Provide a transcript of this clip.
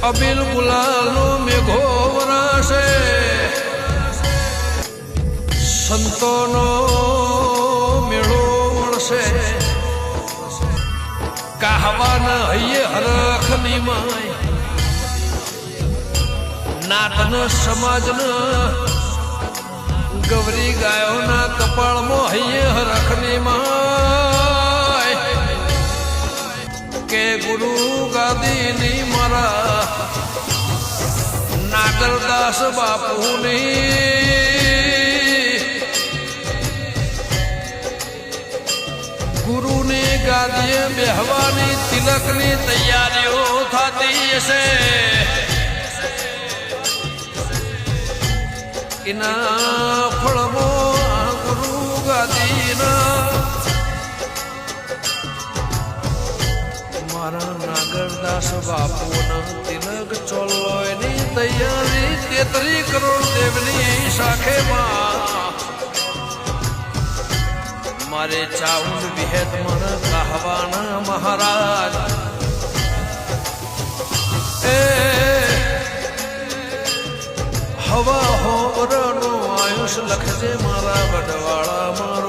અબિલ ગુલાલનો મેઘો વરાશે સંતોનો મેળો વળશે કાહવાના હૈયે હરખની માય નાટન સમાજના ગવરી ગાયોના કપાળમાં હૈયે હરખની માય કે ગુરુ ગાદીની મારા નાગરદાસ બાપુની ગુરુની ગાદીએ બેહવાની તિલકની તૈયારીઓ થતી હશે એના ફળમાં ગુરુ ગાદીના મારા નાગરદાસ બાપુના તિલક ચોલોયની તૈયારી 33 કરોડ દેવની શાખેમાં મારે ચાઉંડ વિહેત મન કહવાના મહારાજ એ હવા હોરનો આયુષ લખજે મારા વડવાળામાં